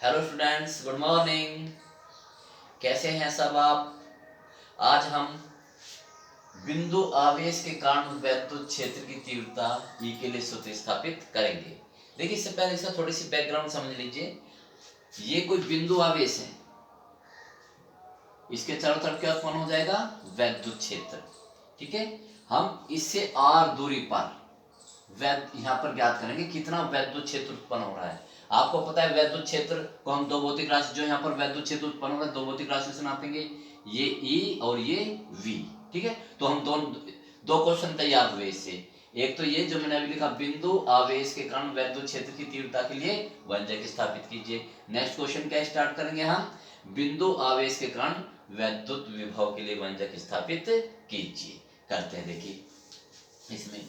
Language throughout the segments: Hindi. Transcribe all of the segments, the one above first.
Hello students, good morning. कैसे हैं सब आप? आज हम बिंदु आवेश के कारण वैद्युत क्षेत्र की तीव्रता E के लिए सूत्र स्थापित करेंगे। देखिए, इससे पहले इसका थोड़ी सी बैकग्राउंड समझ लीजिए। ये कोई बिंदु आवेश है, इसके चारों तरफ क्या उत्पन्न हो जाएगा? वैद्युत क्षेत्र। ठीक है, हम इससे r दूरी पर यहाँ पर ज्ञात करेंगे कितना वैद्युत क्षेत्र उत्पन्न हो रहा है। आपको पता है वैद्युत क्षेत्र को हम दो भौतिक राशि, जो यहाँ पर वैद्युत क्षेत्र उत्पन्न हो रहा है, दो भौतिक राशि से नापेंगे, ये E और ये V। ठीक है, तो हम दो क्वेश्चन तैयार हुए इससे। एक तो ये जो मैंने अभी लिखा, बिंदु आवेश के कारण वैद्युत क्षेत्र की तीव्रता के लिए व्यंजक स्थापित कीजिए। नेक्स्ट क्वेश्चन क्या स्टार्ट करेंगे हम? बिंदु आवेश के कारण वैद्युत विभव के लिए व्यंजक स्थापित कीजिए। करते हैं, देखिए इसमें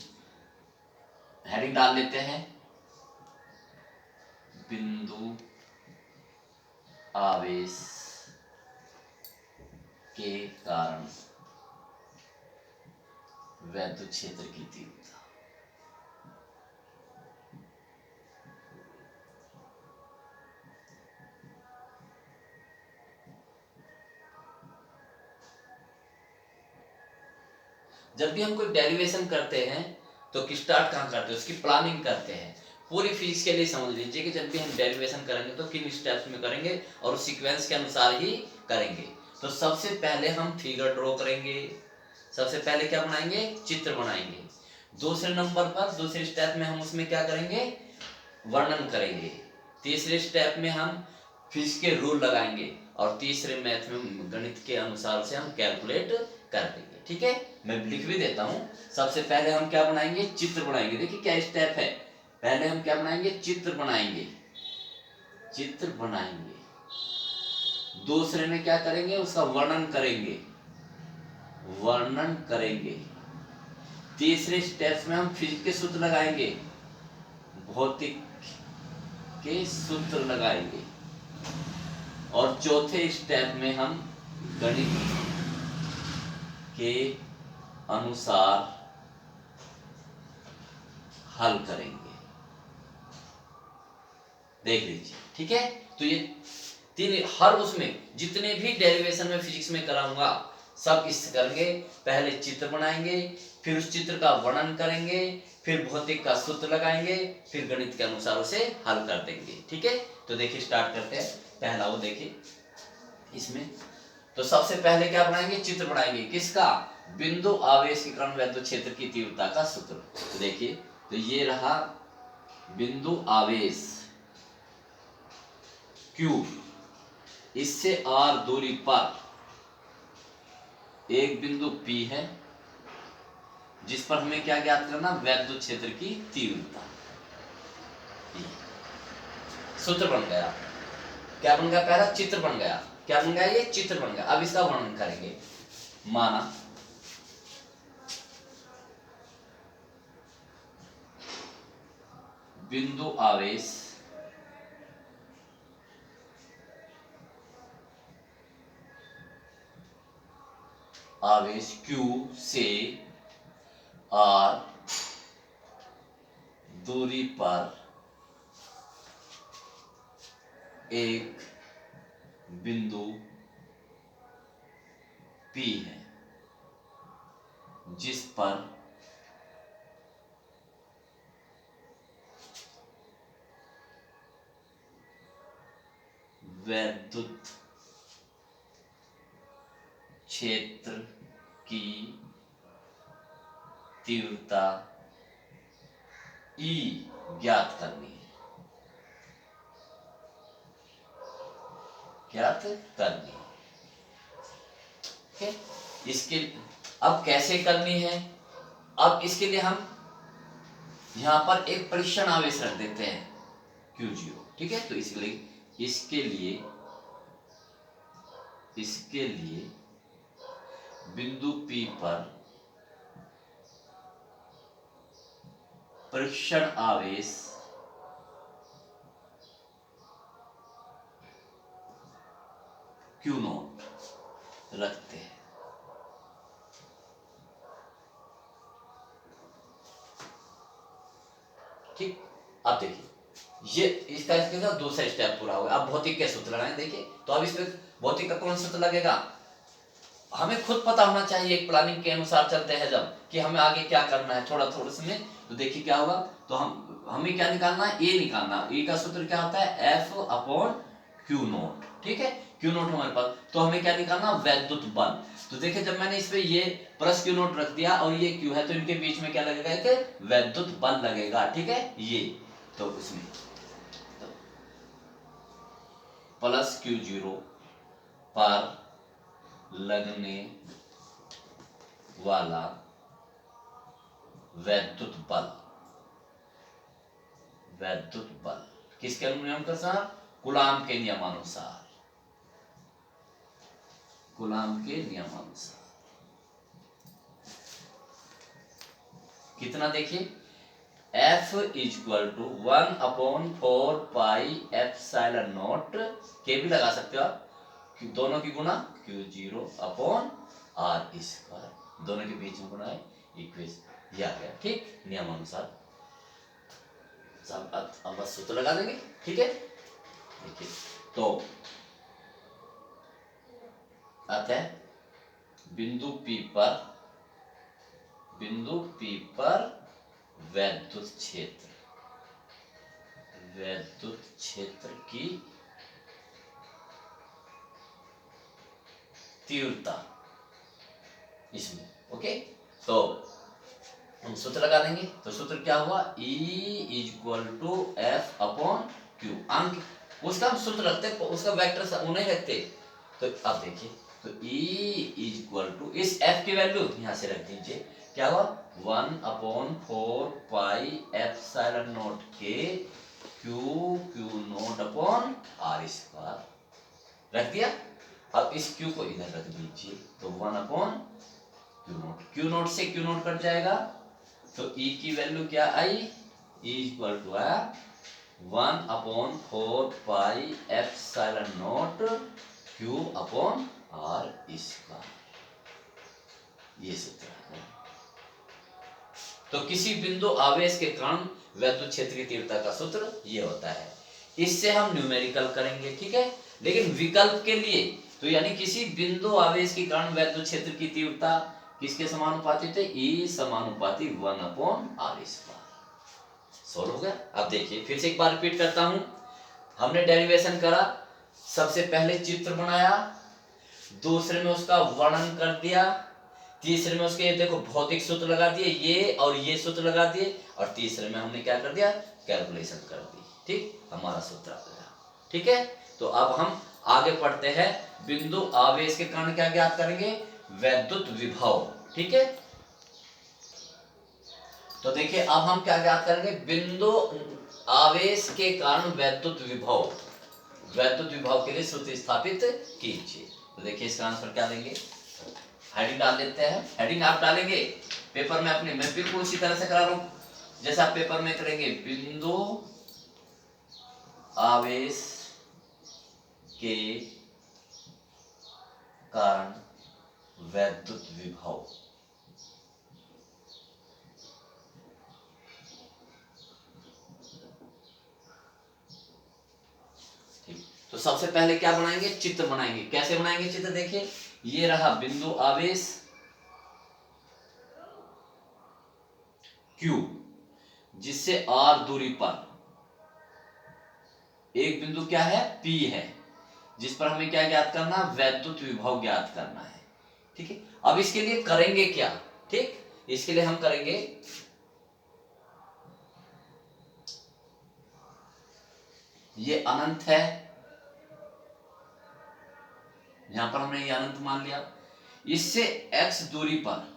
हेडिंग डाल लेते हैं, बिंदु आवेश के कारण वैद्युत क्षेत्र की तीव्रता। जब भी हम कोई डेरिवेशन करते हैं तो स्टार्ट कहाँ करते हैं? उसकी प्लानिंग करते हैं। पूरी फिजिक्स के लिए समझ लीजिए कि जब भी हम डेरिवेशन करेंगे तो किन स्टेप्स में करेंगे और सीक्वेंस के अनुसार ही करेंगे। तो सबसे पहले हम फिगर ड्रॉ करेंगे। सबसे पहले क्या बनाएंगे? चित्र बनाएंगे। दूसरे नंबर पर, दूसरे स्टेप में हम उसमें क्या करेंगे? वर्णन करेंगे। तीसरे स्टेप में हम फिजिक्स के रूल लगाएंगे और तीसरे मैथ में गणित के अनुसार से हम कैलकुलेट कर देंगे। ठीक है, मैं लिख भी देता हूं। सबसे पहले हम क्या बनाएंगे? चित्र बनाएंगे। देखिए क्या स्टेप है। पहले हम क्या बनाएंगे? चित्र बनाएंगे। चित्र बनाएंगे। दूसरे में क्या करेंगे? उसका वर्णन करेंगे। वर्णन करेंगे। तीसरे स्टेप में हम फिजिक्स के सूत्र लगाएंगे, भौतिक के सूत्र लगाएंगे। और चौथे स्टेप में हम गणित के अनुसार हल करेंगे। देख लीजिए, ठीक है। तो ये तीन, हर उसमें जितने भी डेरिवेशन में फिजिक्स में कराऊंगा सब इस करेंगे। पहले चित्र बनाएंगे, फिर उस चित्र का वर्णन करेंगे, फिर भौतिक का सूत्र लगाएंगे, फिर गणित के अनुसार उसे हल कर देंगे। ठीक है, तो देखिए स्टार्ट करते हैं। पहला वो देखिए इसमें, तो सबसे पहले क्या बनाएंगे? चित्र बनाएंगे। किसका? बिंदु आवेश के कारण वैद्युत क्षेत्र की तीव्रता का सूत्र। तो देखिए, तो ये रहा बिंदु आवेश Q, इससे R दूरी पर एक बिंदु P है, जिस पर हमें क्या ज्ञात करना? वैद्युत क्षेत्र की तीव्रता। सूत्र बन गया। क्या बन गया? पहला चित्र बन गया। क्या बन गया? ये चित्र बन गया। अब इसका वर्णन करेंगे। माना बिंदु आवेश Q से R दूरी पर एक बिंदु P है, जिस पर वैद्युत क्षेत्र की तीव्रता E ज्ञात करनी है। ज्ञात करनी है। ठीक, इसके अब कैसे करनी है? अब इसके लिए हम यहां पर एक परीक्षण आवेश रख देते हैं Q0। ठीक है, तो इसके लिए बिंदु P पर परीक्षण आवेश Q0 रखते हैं। ठीक, अब देखिए ये इसका इसका दूसरा स्टेप पूरा होगा। अब भौतिक के सूत्र लगाएं, देखिए तो अब इस पे भौतिक का कौन सूत्र लगेगा, हमें खुद पता होना चाहिए एक प्लानिंग के अनुसार चलते हैं जब कि हमें आगे क्या करना है थोड़ा थोड़ा समय। तो देखिए क्या होगा, तो हमें क्या निकालना है, ए निकालना। ए का सूत्र क्या होता है, एफ अपॉन क्यू नोट, ठीक है, क्यू नोट हमारे पास। तो हमें क्या निकालना, वैद्युत बल। तो देखिए जब मैंने इस पे ये प्लस क्यू नोट रख दिया और ये क्यू है, तो इनके बीच में क्या लगेगा, एक वैद्युत बल लगेगा, ठीक है ये। तो इसमें प्लस क्यू जीरो पर लगने वाला वैद्युत बल, वैद्युत बल किसके नियम के अनुसार, कूलाम के नियमानुसार, कूलाम के नियमानुसार। कितना देखिए, F इक्वल टू 1/4πε0, के भी लगा सकते हो आप, दोनों की गुणा Q0 अपॉन R स्क्वायर, दोनों के बीच में गुणा है, इक्वेशन ये आ गया, ठीक नियमानुसार। अब बस सूत्र लगा देंगे, ठीक है। देखिए तो आता है बिंदु P पर वैद्युत क्षेत्र, वैद्युत क्षेत्र की तीव्रता इसमें, ओके। तो हम सूत्र लगा देंगे, तो सूत्र क्या हुआ, E equal to F upon Q. अंक उसका हम सूत्र रखते, उसका वेक्टर नहीं रखते। तो अब देखिए, तो E इक्वल टू इस F की वैल्यू यहां से रख दीजिए, क्या हुआ 1/4πε0 के Q naught upon R square रख दिया। अब इस Q को इधर रख दीजिए, तो 1/क्यू नोट से क्यू नोट कट जाएगा, तो E की वैल्यू क्या आई, E equal to 1/4πε0 Q upon R square, ये सूत्र है। तो किसी बिंदु आवेश के कारण वैद्युत क्षेत्र की तीव्रता का सूत्र ये होता है। इससे हम न्यूमेरिकल करेंगे, ठीक है। लेकिन विकल्प के लिए तो यानी किसी बिंदु आवेश के कारण वैद्युत क्षेत्र की तीव्रता किसके समानुपाती थे, E समानुपाती 1/r स्क्वायर। सोल्व हो गया। अब देखिए फिर से एक बार रिपीट करता हूं, हमने डेरिवेशन करा, सबसे पहले चित्र बनाया, दूसरे में उसका वर्णन कर दिया, तीसरे में उसके देखो भौतिक सूत्र लगा दिए, ये और ये सूत्र लगा दिए, और तीसरे में हमने क्या कर दिया, कैलकुलेशन कर दी, ठीक, हमारा सूत्र आ गया, ठीक है। तो अब हम आगे पढ़ते हैं, बिंदु आवेश के कारण क्या ज्ञात करेंगे, वैद्युत विभव, ठीक है। तो देखिए अब हम क्या ज्ञात करेंगे, बिंदु आवेश के कारण वैद्युत विभव, वैद्युत विभव के लिए सूत्र स्थापित कीजिए। तो देखिए इसका आंसर क्या देंगे, हेडिंग डाल देते हैं, हेडिंग आप डालेंगे पेपर में अपने, मैं बिल्कुल उसी तरह से करा रहा हूं जैसा आप पेपर में करेंगे, बिंदु आवेश के कारण वैद्युत विभव, ठीक। तो सबसे पहले क्या बनाएंगे, चित्र बनाएंगे। कैसे बनाएंगे चित्र, देखिए ये रहा बिंदु आवेश Q, जिससे R दूरी पर एक बिंदु क्या है, P है, जिस पर हमें क्या ज्ञात करना, वैद्युत विभव ज्ञात करना है, ठीक है। अब इसके लिए करेंगे क्या, ठीक, इसके लिए हम करेंगे, ये अनंत है, यहां पर हमने ये अनंत मान लिया, इससे x दूरी पर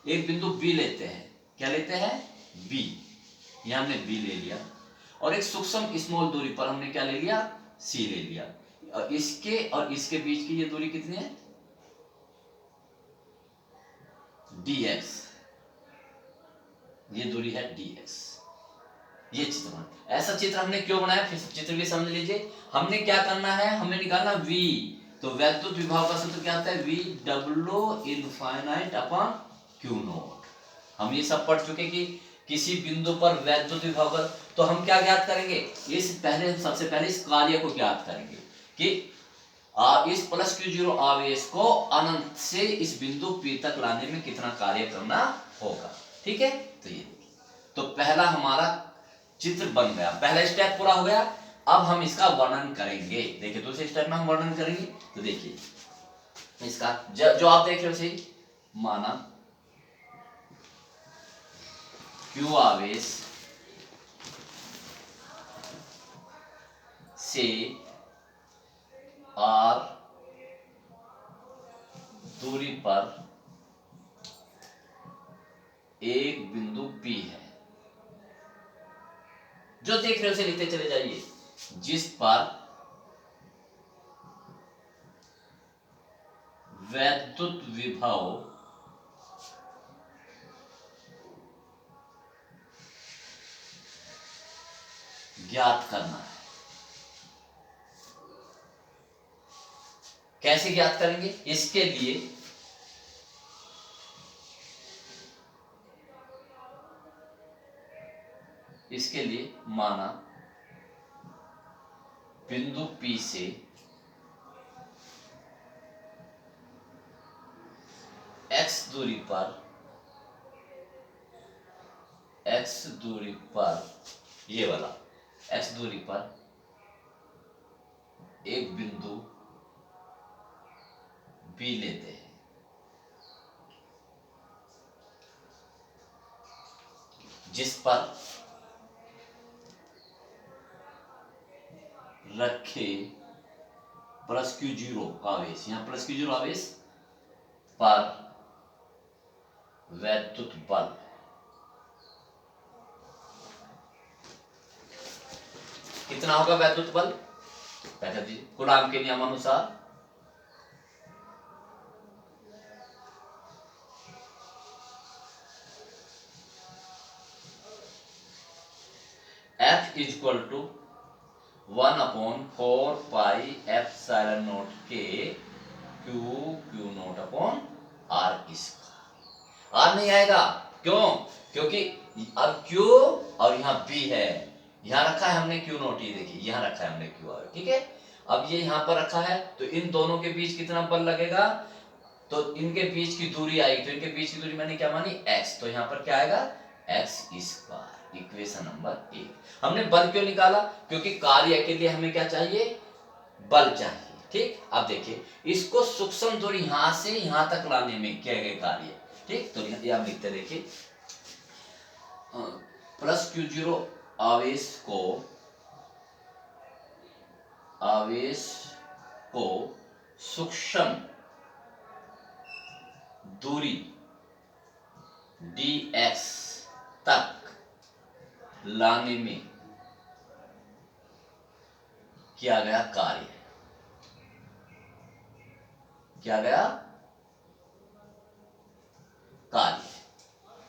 एक बिंदु B लेते हैं, क्या लेते हैं, B, यहां हमने B ले लिया, और एक सूक्ष्म स्मॉल दूरी पर हमने क्या ले लिया, C ले लिया, और इसके बीच की ये दूरी कितनी है, dx, ये दूरी है dx। ये चित्र बना, ऐसा चित्र हमने क्यों बनाया, फिर चित्र भी समझ लीजिए। हमने क्या करना है, हमें निकालना V, तो वैद्युत विभव का सूत्र क्या होता है, V W infinite upon Q note. हम ये सब पढ़ चुके कि किसी बिंदु पर वैद्युत विभव का, तो हम क्या ज्ञात करेंगे, इस पहले सबसे पहले इस कार्य को ज्ञात करेंगे कि इस प्लस क्यू जीरो आवेश को अनंत से इस बिंदु P तक लाने में कितना कार्य करना होगा। ठीक है, तो ये तो पहला हमारा चित्र बन गया, पहला स्टेप पूरा हो गया। अब हम इसका वर्णन करेंगे। देखिए दूसरे स्टेप में हम वर्णन करेंगे। तो देखिए इसका जो आप देख रहे हो सही, माना क्यू आवेश से आर दूरी पर एक बिंदु P है, जो देख रहे हो उसे लिखते चले जाइए, जिस पर वैद्युत विभव ज्ञात करना है। कैसे ज्ञात करेंगे, इसके लिए माना बिंदु P से x दूरी पर ये वाला x दूरी पर एक बिंदु B लेते हैं, जिस पर रखे प्लस क्यू जीरो आवेश, यहां प्लस क्यू जीरो आवेश पर वैद्युत बल कितना होगा, वैद्युत बल बता दीजिए कूलाम के नियमानुसार F is equal to 1/4 pi epsilon naught के Q naught upon R square. R नहीं आएगा, क्यों, क्योंकि अब Q और यहाँ B है, यहाँ रखा है हमने क्यू नॉट, ये देखिए यहाँ रखा है हमने क्यू आर। ठीक है, अब ये यहाँ पर रखा है, तो इन दोनों के बीच कितना बल लगेगा, तो इनके बीच की दूरी आएगी, तो इनके बीच की दूरी मैंने क्या मानी x, तो यहाँ पर क्या आएगा x स्क्वायर। Equation number 1। हमने बल क्यों निकाला, क्योंकि कार्य के लिए हमें क्या चाहिए, बल चाहिए। ठीक, अब देखिए इसको सूक्ष्म दूरी यहां से यहां तक लाने में किए गए कार्य। ठीक, तो ये आप लिखते देखिए प्लस क्यू जीरो आवेश को सूक्ष्म दूरी dx तक लाने में किया गया कार्य,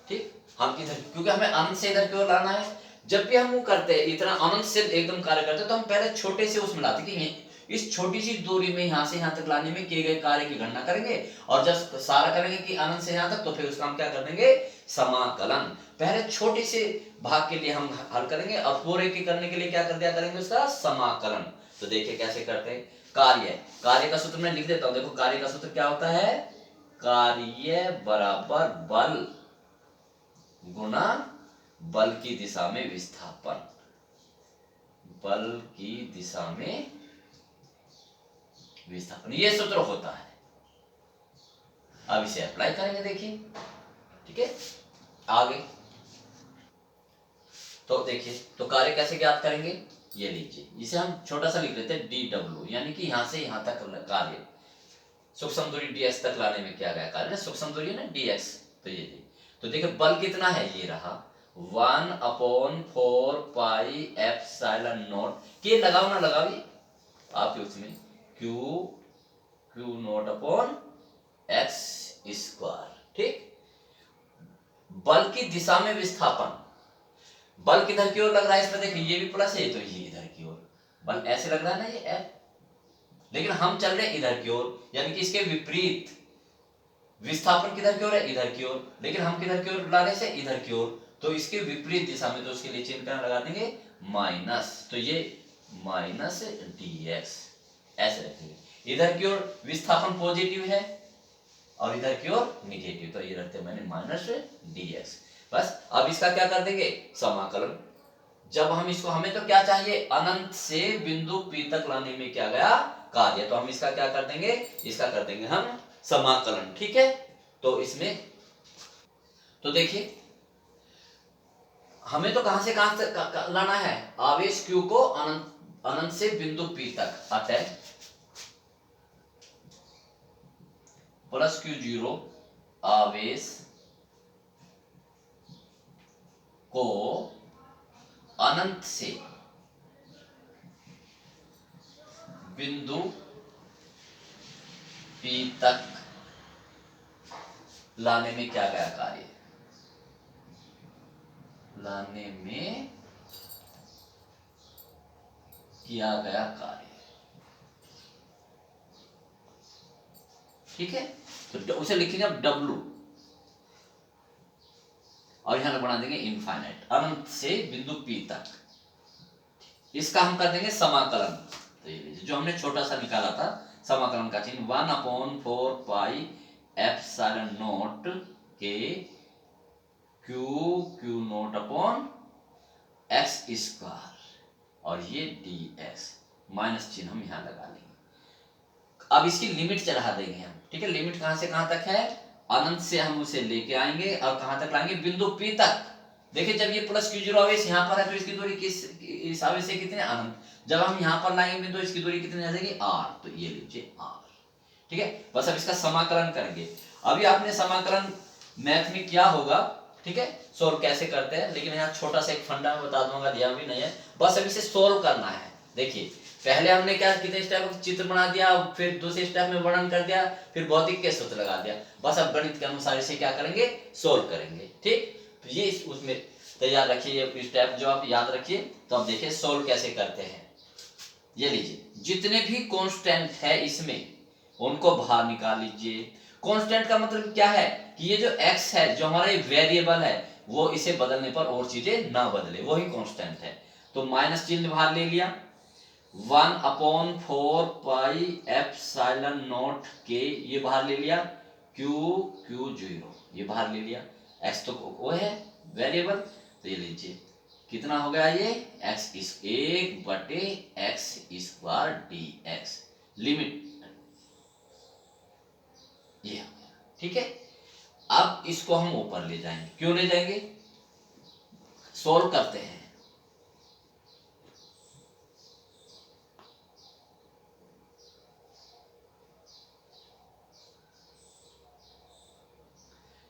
ठीक, हम इधर क्योंकि हमें अनंत से इधर की ओर लाना है। जब भी हम वो करते हैं इतना अनंत से एकदम कार्य करते हैं, तो हम पहले छोटे से उसमें लाते कि इस छोटी सी दूरी में यहां से यहां तक लाने में किए गए कार्य की गणना करेंगे, और जब सारा करेंगे कि अनंत से यहां तक, तो फिर उसका हम क्या कर देंगे, समाकलन। पहले छोटे से भाग के लिए हम हल करेंगे, और पूरे के करने के लिए क्या कर दिया करेंगे, उसका समाकलन। तो देखिए कैसे करते हैं, कार्य का सूत्र मैं लिख देता हूं। देखो कार्य का सूत्र क्या होता है, कार्य बराबर बल गुणा बल की दिशा में विस्थापन, बल की दिशा में विस्थापन, ये सूत्र होता है। अब इसे अप्लाई करेंगे, देखिए ठीक है। आगे तो देखिए, तो कार्य कैसे ज्ञात करेंगे, ये लीजिए, इसे हम छोटा सा लिख लेते हैं dw, यानी कि यहां से यहां तक कार्य सूक्ष्म दूरी dx तक लाने में किया गया कार्य, सूक्ष्म दूरी ना dx। तो ये तो देखिए बल कितना है, ये रहा 1/4 पाई एप्सिलॉन नॉट के, लगाओ ना लगाओ ये आपके उसमें Q naught upon x square. ठीक, बल की दिशा में विस्थापन, बल किधर की ओर लग रहा है इसमें, देखिए ये भी प्लस है, तो ये इधर की ओर बल ऐसे लग रहा है ना ये F, लेकिन हम चल रहे इधर की ओर, यानी कि इसके विपरीत विस्थापन किधर की ओर है, इधर की ओर, लेकिन हम किधर की ओर ला रहे हैं, इधर की ओर। तो इसके विपरीत दिशा में तो उसके लिए चिन्ह क्या लगा देंगे, माइनस। तो ये माइनस dx ऐसे रखेंगे। इधर की ओर विस्थापन पॉजिटिव है और इधर की ओर निगेटिव, तो ये रखते मैंने माइनस dx। बस अब इसका क्या कर देंगे, समाकलन। जब हम इसको, हमें तो क्या चाहिए, अनंत से बिंदु P तक लाने में क्या गया कार्य, तो हम इसका क्या कर देंगे, इसका कर देंगे हम समाकलन। ठीक है, तो इसमें तो देखिए हमें तो कहां से कहां तक लाना है, आवेश Q को अनंत अनंत से बिंदु P तक, अतः प्लस Q0 आवेश को अनंत से बिंदु P तक लाने में क्या गया कार्य, लाने में किया गया कार्य। ठीक है, तो उसे लिखेंगे अब W और यहां बना देंगे इनफाइनाइट, अनंत से बिंदु P तक। इसका हम कर देंगे समाकलन। तो ये लीजिए जो हमने छोटा सा निकाला था समाकलन का चिन्ह, 1/4 पाई एप्सिलॉन नॉट के Q naught upon x square, और ये dx, माइनस चिन्ह हम यहां लगा लेंगे। अब इसकी लिमिट चढ़ा देंगे हम। ठीक है, लिमिट कहां से कहां तक है, अनंत से हम उसे लेके आएंगे और कहां तक लाएंगे, बिंदु P तक। देखिए जब ये प्लस Q0 आवेश यहाँ पर है तो इसकी दूरी किस, इस आवेश से कितने, अनंत। जब हम यहाँ पर लाएंगे बिंदु, इसकी दूरी कितनी आ जाएगी, r, तो ये लीजिए r। ठीक है, बस अब इसका समाकलन करेंगे। अभी आपने समाकलन मैथ में किया होगा, ठीक है, सोल्व कैसे करते हैं, लेकिन यहाँ छोटा सा एक फंडा में बता दूंगा, ध्यान भी नहीं है, बस अब इसे सोल्व करना है। देखिए पहले हमने क्या, कितने स्टेप में चित्र बना दिया, फिर दूसरे स्टेप में वर्णन कर दिया, फिर भौतिक के सूत्र लगा दिया। बस अब गणित के अनुसार इसे क्या करेंगे, सोल्व करेंगे। ठीक, तो ये उसमें तैयार रखिए, ये स्टेप जो आप याद रखिए। तो अब देखिए सोल्व कैसे करते हैं। ये लीजिए, जितने भी कांस्टेंट है इसमें उनको बाहर निकाल लीजिए। कांस्टेंट का मतलब क्या है कि ये जो x है, जो हमारा वेरिएबल है, वो इसे बदलने पर और चीजें ना बदले, वही कांस्टेंट है। तो माइनस चिन्ह बाहर ले लिया, 1/4 पाई एप्सिलॉन नॉट के, ये बाहर ले लिया, Q0 ये बाहर ले लिया, x तो वो है वेरिएबल, तो ये लीजिए कितना हो गया, ये x इस 1/x स्क्वायर dx, लिमिट ये। ठीक है, अब इसको हम ऊपर ले जाएंगे। क्यों ले जाएंगे, सोल्व करते हैं।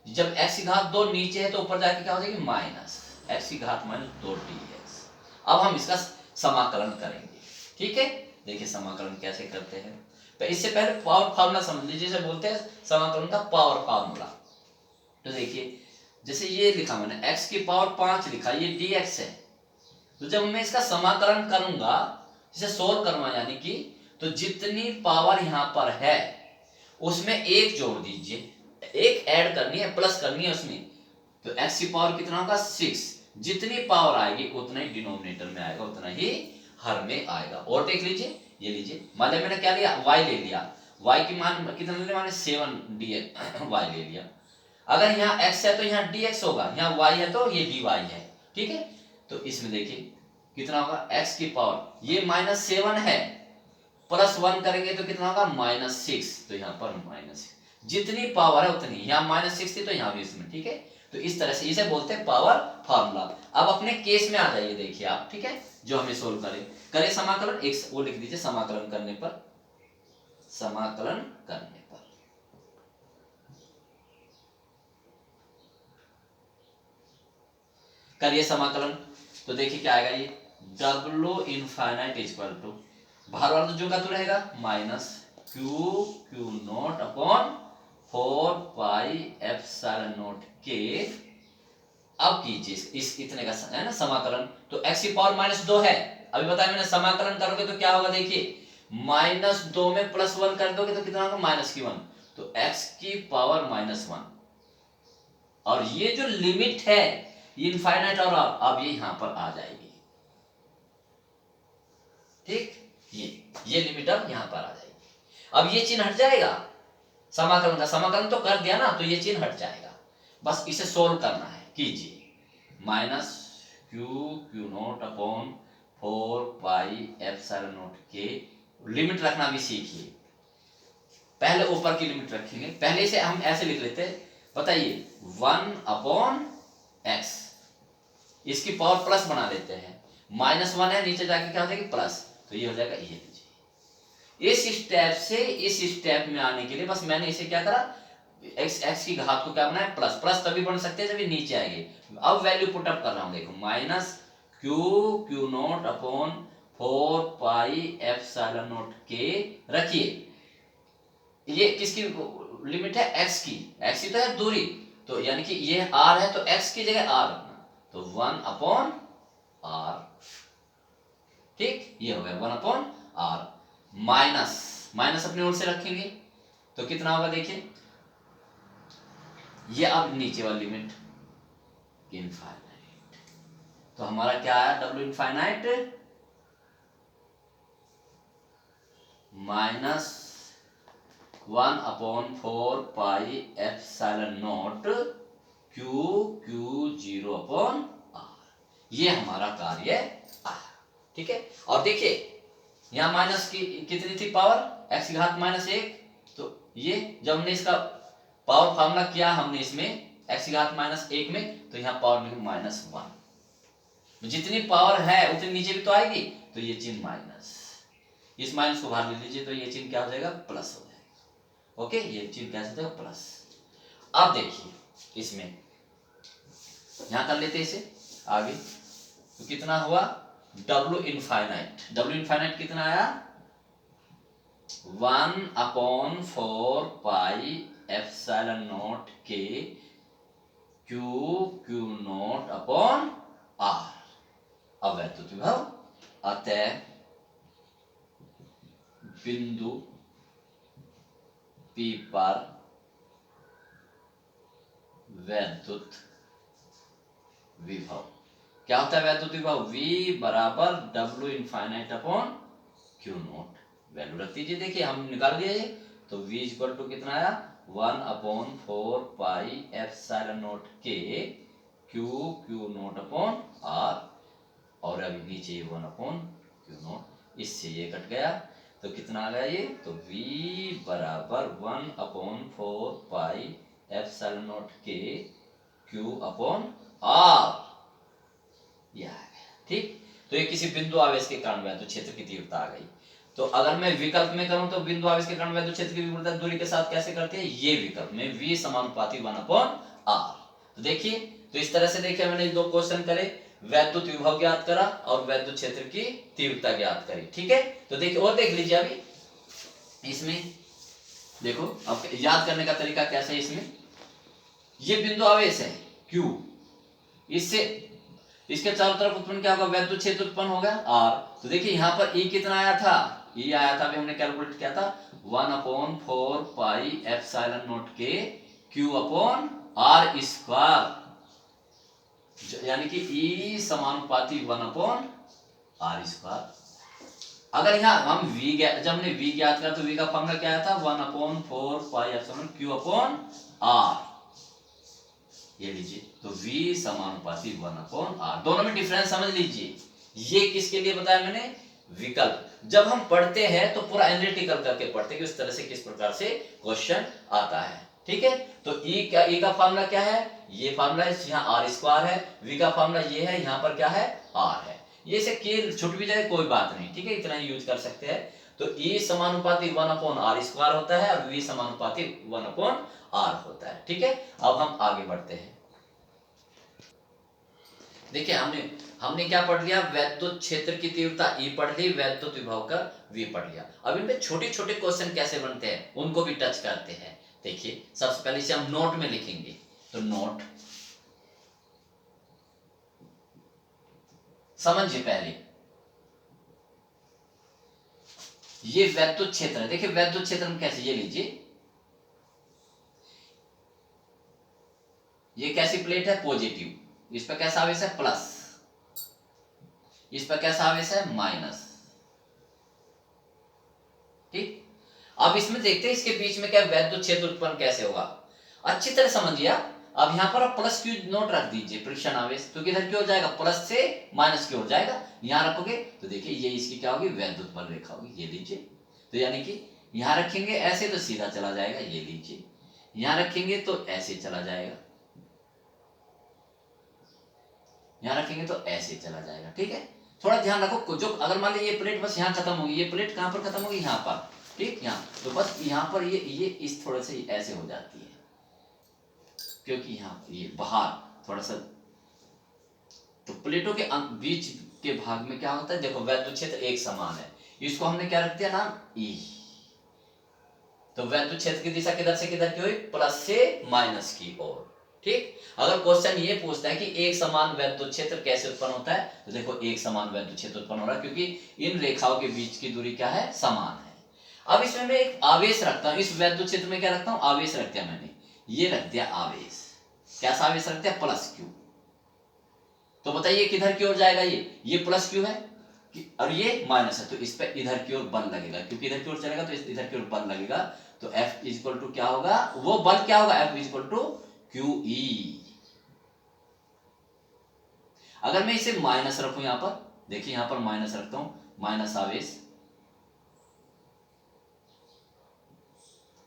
जब x की घात 2 नीचे है तो ऊपर जाके क्या हो जाएगी, माइनस x की घात -2 dx। अब हम इसका समाकलन करेंगे। ठीक है, देखिए समाकलन कैसे करते हैं। तो इससे पहले पावर फार्मूला समझ लीजिए, जैसे बोलते हैं समाकलन का पावर फार्मूला। तो देखिए जैसे ये लिखा मैंने, x की पावर 5 लिखा, ये dx है। तो जब मैं इसका समाकलन करूंगा, इसे सोल्व करूंगा यानी कि, तो जितनी पावर यहां पर है उसमें एक जोड़ दीजिए, एक ऐड करनी है, प्लस करनी है उसमें। तो x की पावर कितना होगा, 6। जितनी पावर आएगी उतना ही डिनोमिनेटर में आएगा, उतना ही हर में आएगा। और देख लीजिए, ये लीजिए, मान लिया मैंने क्या लिया, y ले लिया, y की मान कितना ले लिया मैंने, 7 dx y ले लिया। अगर यहाँ x है तो यहाँ dx होगा, यहाँ y है तो ये dy है। ठीक है, तो इसमें देखिए कितना होगा, x की पावर ये -7 है, +1 करेंगे तो कितना होगा, -6, तो यहाँ पर -6। जितनी पावर है उतनी, यहाँ -6 थी तो यहाँ भी इसमें। ठीक है, तो इस तरह से इसे बोलते हैं पावर फार्मूला। अब अपने केस में आ जाइए, देखिए आप, ठीक है, जो हमें सोल्व करें समाकलन, एक वो लिख दीजिए, समाकलन करने पर, समाकलन करने पर करिए समाकलन। तो देखिए क्या आएगा, ये W इनफाइनाइट इक्वल टू, बाहर वाला जो का तो रहेगा -Q0 upon 4 pi epsilon naught के। अब कीजिए इस इतने का है ना समाकलन, तो x की पावर -2 है, अभी बताया मैंने, समाकलन करोगे तो क्या होगा, देखिए -2 में +1 कर दोगे तो कितना होगा, -1, तो x की पावर -1। और ये जो लिमिट है इनफाइनाइट और अब ये यहां पर आ जाएगी, ठीक, ये लिमिट अब यहां पर आ जाएगी। अब ये चिन्ह हट जाएगा समाकलन का, समाकलन तो कर दिया ना, तो ये चिन्ह हट जाएगा। बस इसे सोल्व करना है, कीजिए। Minus Q naught upon 4 pi epsilon naught के, लिमिट रखना भी सीखिए। पहले ऊपर की लिमिट रखेंगे, पहले से हम ऐसे लिख लेते हैं, बताइए 1 अपॉन एक्स, इसकी पावर प्लस बना लेते हैं, -1 है, नीचे जाके क्या हो जाएगी प्लस, तो ये हो जाएगा, ये लीजिए। इस स्टेप से इस स्टेप में आने के लिए बस मैंने इसे क्या करा, एक्स की घात को क्या बनाया प्लस, प्लस तभी बन सकते हैं जब ये नीचे आएगी। अब वैल्यू पुट अप कर रहा हूं, देखो minus Q naught upon 4 pi epsilon naught के, रखिए ये किसकी लिमिट है, एक्स की, एक्स की तो है दूरी, तो यानी कि ये आर है तो एक्स की जगह आर रखना, तो 1 अपॉन आर, ठीक, ये हो गया 1 अपॉन आर, माइनस अपनी ओर से रखेंगे तो कितना होगा, देखिए ये अब नीचे वाली लिमिट इनफाइनाइट, तो हमारा क्या आया, W infinite -1 upon 4 pi epsilon naught Q 0 upon R, ये हमारा कार्य आया, ठीक है। और देखिए यहां माइनस की कितनी थी पावर, एक्स की घात -1, तो ये जब हमने इसका पावर फार्मूला किया हमने इसमें एक्स की घात -1 में, तो यहां पावर में -1, जितनी पावर है उतनी नीचे भी तो आएगी, तो ये चिन्ह माइनस, इस माइनस को बाहर ले लीजिए, तो ये चिन्ह क्या हो जाएगा, प्लस हो जाएगा, ओके, ये चिन्ह कैसे हो जाएगा, प्लस। अब देखिए इसमें यहां कर लेते इसे आगे, तो कितना हुआ, डब्ल्यू इनफाइनाइट कितना आया, 1 अपॉन 4 पाई एप्सिलॉन नॉट के क्यू नॉट अपॉन आर। अब वैद्युत विभव, अतः बिंदु P पर वैद्युत विभव क्या होता है, वैद्युत विभव V बराबर W infinite upon Q not, value रख दीजिए, देखिए हम निकाल दिए, तो V इक्वल टू कितना आया, 1 अपॉन 4 पाई एप्सिलॉन नॉट के क्यू नॉट अपॉन आर, और अभी नीचे 1 अपॉन क्यू नॉट, इससे ये कट गया, तो कितना आ गया ये, तो V बराबर 1 अपॉन 4 पाई एप्सिलॉन नॉट के क्यू अपॉन आर, ये आ गया, ठीक। तो ये किसी बिंदु आवेश के कारण वैद्युत क्षेत्र की तीव्रता आ गई। तो अगर मैं विकल्प में करूं तो बिंदु आवेश के कारण वैद्युत क्षेत्र की विपरीत दूरी के साथ कैसे करते हैं, ये विकल्प में V समानुपाती 1 अपॉन आर। तो देखिए, तो इस तरह से देखिए मैंने दो क्वेश्चन करे, वैद्युत विभव ज्ञात करा और वैद्युत क्षेत्र की तीव्रता ज्ञात करी, ठीक है। तो देखिए और देख लीजिए, अभी इसमें देखो अब याद करने का तरीका कैसा है, इसमें ये बिंदु आवेश है Q, इससे इसके चारों तरफ उत्पन्न क्या होगा, वैद्युत क्षेत्र उत्पन्न होगा R। तो देखिए यहाँ पर E कितना आया था, E आया था, अभी हमने कैलकुलेट किया था 1 अपॉन 4 पाई एप्सिलॉन नॉट के Q अपॉन R स्क्वायर, यानी कि E समानुपाती 1 अपॉन R स्क्वायर। अगर यहाँ हम जब हमने V ज्ञात करा तो V का फॉर्मूला क्या आया था, 1 upon 4 pi epsilon Q upon R, ये लीजिए, तो V समानुपाती 1 अपॉन R, दोनों में डिफरेंस समझ लीजिए। ये किसके लिए बताया मैंने, विकल्प। जब हम पढ़ते हैं तो पूरा एनालिटिकल करके पढ़ते हैं कि उस तरह से किस प्रकार से क्वेश्चन आता है, ठीक है। तो E का फार्मूला क्या है, ये फार्मूला है, यहाँ R स्क्वायर है, V का फार्मूला ये है, यहाँ पर क्या है R है, ये से के छूट भी जाए कोई बात नहीं, ठीक है, इतना ही यूज कर सकते हैं। तो E समानुपाती 1 अपॉन R स्क्वायर होता है और V समानुपाती 1 अपॉन R होता है, ठीक है। अब हम आगे बढ़ते हैं, देखिए हमने क्या पढ़ लिया, वैद्युत क्षेत्र की तीव्रता E पढ़ ली, वैद्युत विभव का V पढ़ लिया। अब इनमें छोटे छोटे क्वेश्चन कैसे बनते हैं उनको भी टच करते हैं। देखिए सबसे पहले इसे हम नोट में लिखेंगे, तो नोट समझिए पहले, ये वैद्युत क्षेत्र है। देखिए वैद्युत क्षेत्र में कैसे, ये लीजिए, ये कैसी प्लेट है, पॉजिटिव, इस पर कैसा आवेश है प्लस, इस पर कैसा आवेश है माइनस। ठीक, अब इसमें देखते हैं इसके बीच में क्या वैद्युत क्षेत्र उत्पन्न कैसे होगा। अच्छी तरह समझिए। अब यहां पर आप प्लस क्यू नोट रख दीजिए परीक्षण आवेश, तो किधर की ओर जाएगा, प्लस से माइनस की ओर जाएगा। यहां रखोगे तो देखिए ये इसकी क्या होगी, वैद्युत बल रेखा होगी, ये लीजिए। तो यानी कि यहां रखेंगे ऐसे तो सीधा चला जाएगा, ये लीजिए। यहां रखेंगे तो ऐसे चला जाएगा, यहां रखेंगे तो ऐसे चला जाएगा। ठीक है, थोड़ा ध्यान रखो, जो अगर मान लीजिए ये प्लेट बस यहाँ खत्म होगी, ये प्लेट कहां पर खत्म होगी, यहाँ पर। ठीक, यहाँ तो बस यहाँ पर ये इस थोड़े से ऐसे हो जाती है, क्योंकि यहाँ ये बाहर थोड़ा सा, तो प्लेटों के बीच के भाग में क्या होता है, देखो वैद्युत क्षेत्र एक समान है, इसको हमने क्या रख दिया नाम, ई। तो वैद्युत क्षेत्र की दिशा किधर से किधर की हुई, प्लस से माइनस की ओर। ठीक, अगर क्वेश्चन ये पूछता है कि एक समान वैद्युत क्षेत्र कैसे उत्पन्न होता है, तो देखो एक समान वैद्युत क्षेत्र उत्पन्न हो रहा है क्योंकि इन रेखाओं के बीच की दूरी क्या है, समान है। अब इसमें मैं एक आवेश रखता हूं, इस वैद्युत क्षेत्र में क्या रखता हूं, आवेश रख दिया मैंने, ये रख दिया आवेश। कैसा आवेश रख दिया, प्लस क्यू। तो बताइए किधर की ओर जाएगा, ये प्लस क्यू है और ये माइनस है, तो इस पे इधर की ओर बल लगेगा, क्योंकि इधर की ओर चलेगा तो इधर की ओर बल लगेगा। तो F इक्वल टू क्या होगा, वो बल क्या होगा, F equal to Q E. अगर मैं इसे माइनस रखूं यहां पर, देखिए यहां पर माइनस रखता हूं, माइनस आवेश,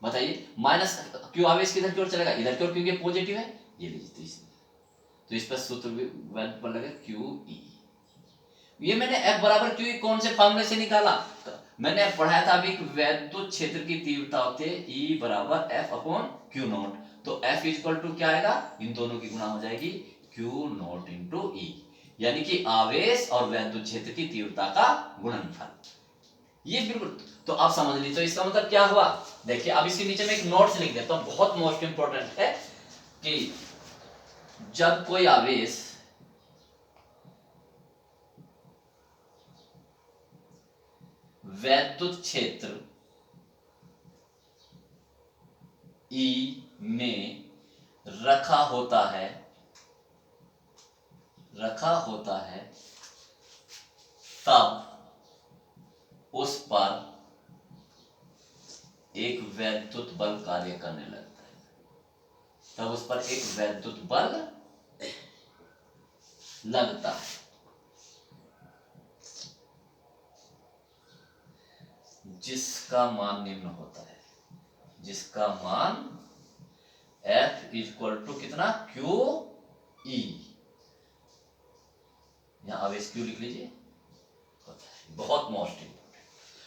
बताइए माइनस क्यू आवेश किधर की ओर चलेगा, इधर की ओर, क्योंकि पॉजिटिव है, ये लीजिए। तो इस पर सूत्र पर लगे क्यू ई। ये मैंने F बराबर क्यू ई कौन से फॉर्मूले से निकाला, तो मैंने पढ़ाया था अभी, वैद्युत क्षेत्र की तीव्रता होती है E बराबर F अपॉन क्यू नॉट। तो F इक्वल टू क्या आएगा, इन दोनों की गुणा हो जाएगी क्यू नॉट इंटू ई, यानी कि आवेश और वैद्युत क्षेत्र की तीव्रता का गुणनफल। ये बिल्कुल, तो आप समझ लीजिए। तो इसका मतलब क्या हुआ, देखिए अब इसके नीचे में एक नोट्स लिख देता हूं, बहुत मोस्ट इंपॉर्टेंट है कि जब कोई आवेश वैद्युत क्षेत्र E में रखा होता है तब उस पर एक वैद्युत बल कार्य करने लगता है, तब उस पर एक वैद्युत बल लगता है, जिसका मान निम्न होता है, जिसका मान F इक्वल टू कितना, क्यू ई। यहां आवेश क्यू लिख लीजिए, बहुत मोस्ट इंपॉर्टेंट।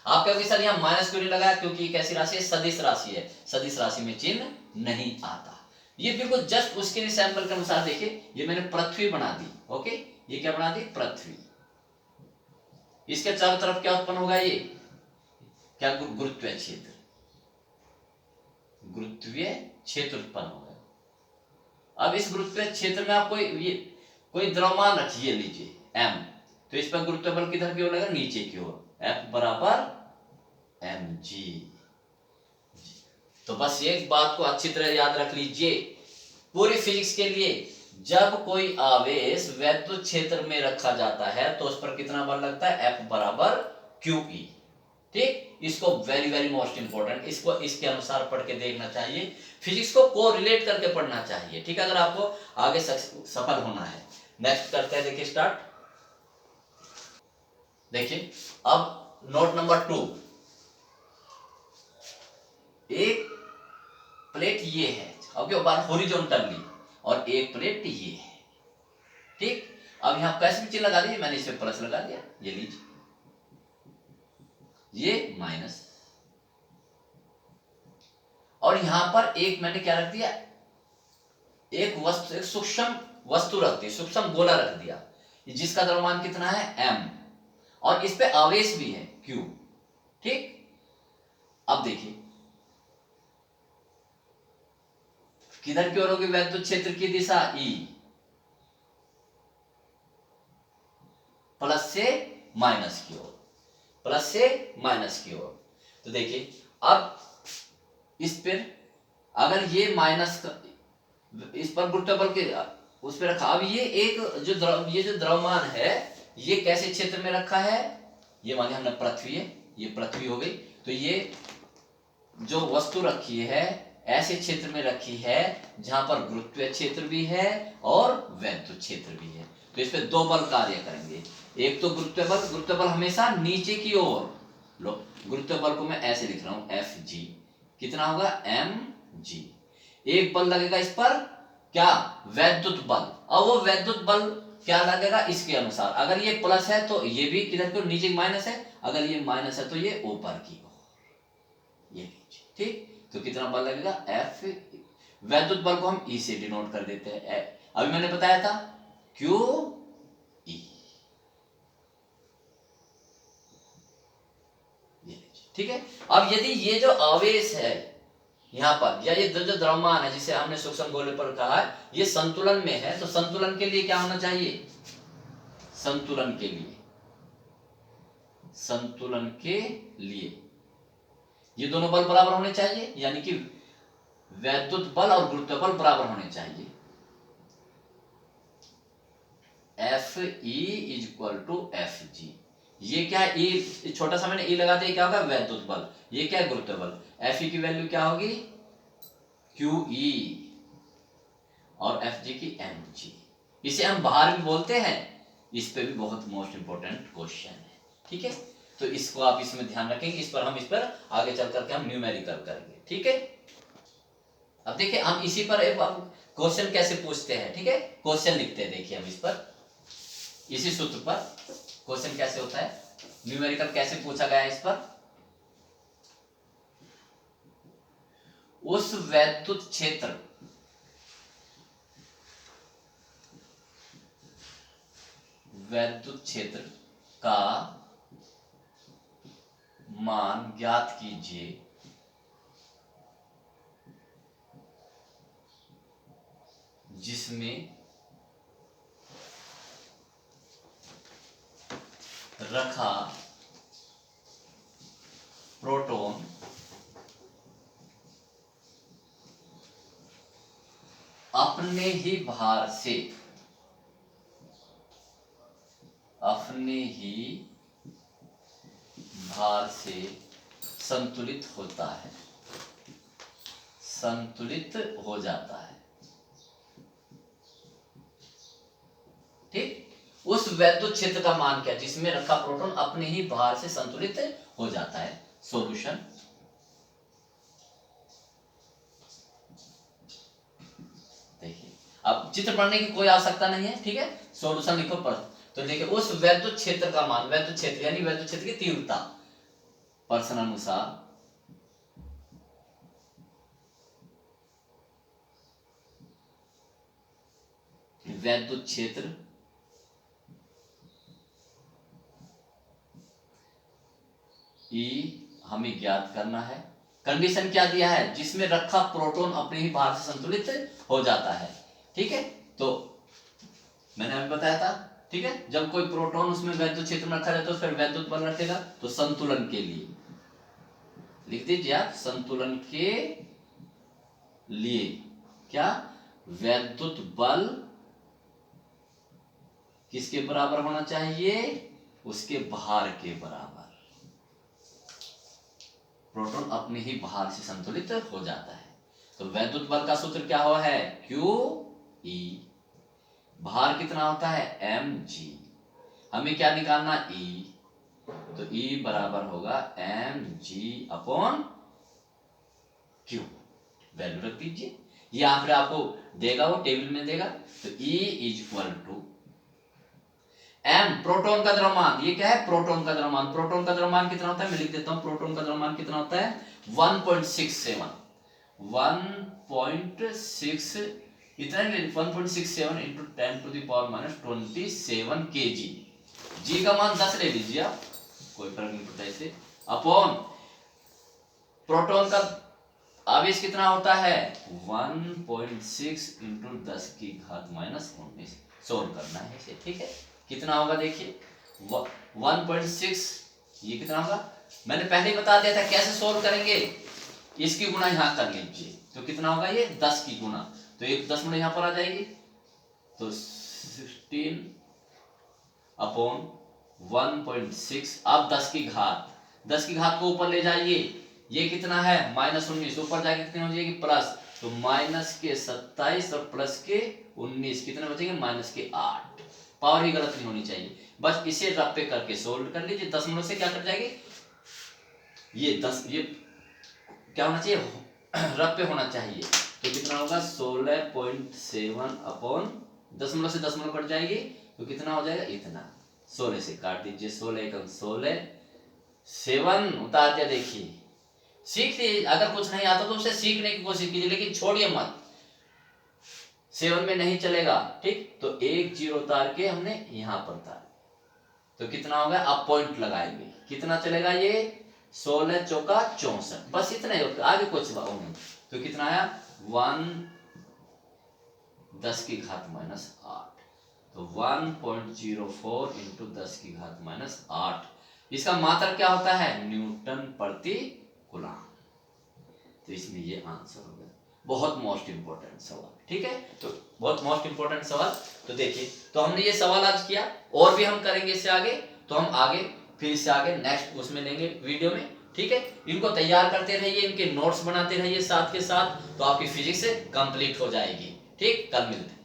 आप कहोगे सर यहां माइनस क्यों नहीं लगाया, क्योंकि एक ऐसी राशि है, सदिश राशि है, सदिश राशि में चिन्ह नहीं आता। ये बिल्कुल जस्ट उसके सैंपल के अनुसार देखिए, ये मैंने पृथ्वी बना दी। ओके, ये क्या बना दी, पृथ्वी। इसके चारों तरफ क्या उत्पन्न होगा, ये क्या, गुरुत्वीय क्षेत्र, गुरुत्वीय क्षेत्र उत्पन्न होगा। अब इस गुरुत्वीय क्षेत्र में आप कोई द्रव्यमान रखिए, लीजिए m, तो इस पर गुरुत्व बल किधर की ओर लगेगा, नीचे की ओर, F बराबर mg। तो बस एक बात को अच्छी तरह याद रख लीजिए पूरी फिजिक्स के लिए, जब कोई आवेश वैद्युत क्षेत्र में रखा जाता है तो उस पर कितना बल लगता है, F बराबर QE। ठीक, इसको वेरी वेरी मोस्ट इंपॉर्टेंट, इसको इसके अनुसार पढ़ के देखना चाहिए, फिजिक्स को कोरिलेट करके पढ़ना चाहिए। ठीक, अगर आपको आगे सफल होना है। नेक्स्ट करते हैं, देखिए स्टार्ट। देखिए अब नोट नंबर 2, एक प्लेट ये है, ओके, बार हॉरिजॉन्टली, और एक प्लेट ये है। ठीक, अब यहां कैसे भी चिन्ह लगा दीजिए, मैंने इस पे प्लस लगा दिया, ये लीजिए, ये माइनस, और यहां पर एक मैंने क्या रख दिया, एक वस्तु, एक सूक्ष्म वस्तु रख दी, सूक्ष्म गोला रख दिया, जिसका द्रव्यमान कितना है, m, और इस पे आवेश भी है, q। ठीक, अब देखिए किधर की ओर होगी वैद्युत क्षेत्र की दिशा, E, प्लस से माइनस की ओर, प्लस से माइनस की ओर। तो देखिए अब इस पर अगर ये माइनस, इस पर गुरुत्व बल के उस पे रखा। अब ये एक ये जो द्रव्यमान है ये कैसे क्षेत्र में रखा है, ये माने हमने पृथ्वी है, ये पृथ्वी हो गई, तो ये जो वस्तु रखी है ऐसे क्षेत्र में रखी है जहां पर गुरुत्वीय क्षेत्र भी है और वैद्युत क्षेत्र भी है। तो इस पे दो बल कार्य करेंगे, एक तो गुरुत्व बल हमेशा नीचे की ओर, लो गुरुत्व बल को मैं ऐसे लिख रहा हूं एफ जी, कितना होगा एम जी। एक बल लगेगा इस पर क्या, वैद्युत बल। और वो वैद्युत बल क्या लगेगा इसके अनुसार, अगर ये प्लस है तो ये भी किधर को नीचे माइनस है, अगर ये माइनस है तो ये ऊपर की ओर, ये नीचे, ठीक। तो कितना बल लगेगा एफ, वैद्युत बल को हम ई से डिनोट कर देते हैं, अभी मैंने बताया था क्यू ई, ठीक है। अब यदि ये जो आवेश है यहां पर, या ये जो द्रव्यमान है जिसे हमने सूक्ष्म गोले पर कहा है, ये संतुलन में है, तो संतुलन के लिए क्या होना चाहिए, संतुलन के लिए ये दोनों बल बराबर होने चाहिए, यानी कि वैद्युत बल और गुरुत्व बल बराबर होने चाहिए। F E is equal to F G, ये क्या है, ई छोटा सा मैंने ई लगाते ही क्या होगा वैद्युत बल, ये क्या है गुरुत्व बल, एफ ई की वैल्यू क्या होगी क्यू ई और एफ जी की एम जी। इसे हम बाहर भी बोलते हैं, इस पे भी बहुत मोस्ट इंपोर्टेंट क्वेश्चन है, ठीक है। तो इसको आप इसमें ध्यान रखेंगे, इस पर आगे चल करके हम न्यूमेरिकल करेंगे, ठीक है। अब देखिए हम इसी पर क्वेश्चन कैसे पूछते हैं, ठीक है, क्वेश्चन लिखते हैं, देखिए हम इस पर इसी सूत्र पर क्वेश्चन कैसे होता है, न्यूमेरिकल कैसे पूछा गया है इस पर। उस वैद्युत क्षेत्र का मान ज्ञात कीजिए जिसमें रखा प्रोटॉन अपने ही भार से संतुलित हो जाता है, ठीक। उस वैद्युत क्षेत्र का मान क्या, जिसमें रखा प्रोटॉन अपने ही भार से संतुलित हो जाता है। सॉल्यूशन, देखिए अब चित्र पढ़ने की कोई आवश्यकता नहीं है, ठीक है, सॉल्यूशन लिखो पर। तो देखिए उस वैद्युत क्षेत्र का मान, वैद्युत क्षेत्र यानी वैद्युत क्षेत्र की तीव्रता प्रश्न अनुसार वैद्युत क्षेत्र ई हमें ज्ञात करना है। कंडीशन क्या दिया है, जिसमें रखा प्रोटॉन अपने ही भार से संतुलित हो जाता है, ठीक है। तो मैंने अभी बताया था, ठीक है, जब कोई प्रोटॉन उसमें वैद्युत क्षेत्र में रखा जाता है, फिर वैद्युत बल रखेगा, तो संतुलन के लिए लिख दीजिए आप, संतुलन के लिए क्या, वैद्युत बल किसके बराबर होना चाहिए, उसके भार के बराबर। प्रोटॉन अपने ही भार से संतुलित हो जाता है, तो वैद्युत बल का सूत्र क्या हुआ है, क्यू ई, भार कितना होता है एम जी, हमें क्या निकालना ई, तो ई बराबर होगा M G upon Q, value रख दीजिए, ये यहाँ पर आपको देगा, वो टेबल में देगा, तो E is equal to M proton का द्रव्यमान, ये क्या है प्रोटॉन का द्रव्यमान, प्रोटॉन का द्रव्यमान कितना होता है, मैं लिख देता हूं, प्रोटॉन का द्रव्यमान कितना होता है 1.67 इतना 1.67 into 10 to the power minus 27 kg, G का मान 10 ले लीजिए आप, कोई फर्क नहीं पड़ता इससे, अपॉन प्रोटॉन का आवेश कितना होता है 1.6 इंटू 10 की घात माइनस 19, सोल्व करना है इसे, ठीक है। कितना होगा देखिए 1.6, ये कितना होगा, मैंने पहले ही बता दिया था कैसे सोल्व करेंगे, इसकी गुणा यहां कर लीजिए, तो कितना होगा ये 10 की गुणा, तो एक 10 गुणा यहां पर आ जाएगी, तो 16 अपॉन 1.6। अब 10 की घात को ऊपर ले जाइए, ये कितना है -19, ऊपर जाके कितनी हो जाएगी प्लस, तो -27 और +19 कितने बचेंगे -8। पावर ही गलत नहीं होनी चाहिए, बस इसे रफ पे करके सोल्व कर लीजिए। दशमलव से क्या कट जाएगी, ये क्या होना चाहिए रफ पे होना चाहिए, तो कितना होगा 16.7 अपॉन दशमलव से दशमलव कट जाएगी तो कितना हो जाएगा इतना, 16 से काट दीजिए, 16 एकम 16, 7 उतार दिया। देखिए सीख लीजिए, अगर कुछ नहीं आता तो उसे सीखने की कोशिश कीजिए, लेकिन छोड़िए मत, 7 में नहीं चलेगा, ठीक। तो 1 0 उतार के हमने यहां पर उतार, तो कितना होगा, आप पॉइंट लगाएंगे, कितना चलेगा ये 16 चौका 64, बस इतना ही, आगे कुछ नहीं। तो कितना आया 1 10 की घात -8, तो 1.04 इंटू 10 की घात -8, इसका मात्रक क्या होता है न्यूटन प्रति कूलम। तो इसमें ये आंसर हो गया, बहुत मोस्ट इंपोर्टेंट सवाल, ठीक है। तो बहुत मोस्ट इंपोर्टेंट सवाल। तो देखिए, तो हमने ये सवाल आज किया, और भी हम करेंगे इससे आगे, तो हम आगे फिर इससे आगे नेक्स्ट उसमें लेंगे वीडियो में, ठीक है। इनको तैयार करते रहिए, इनके नोट्स बनाते रहिए साथ के साथ, तो आपकी फिजिक्स कंप्लीट हो जाएगी, ठीक। कल मिलते हैं।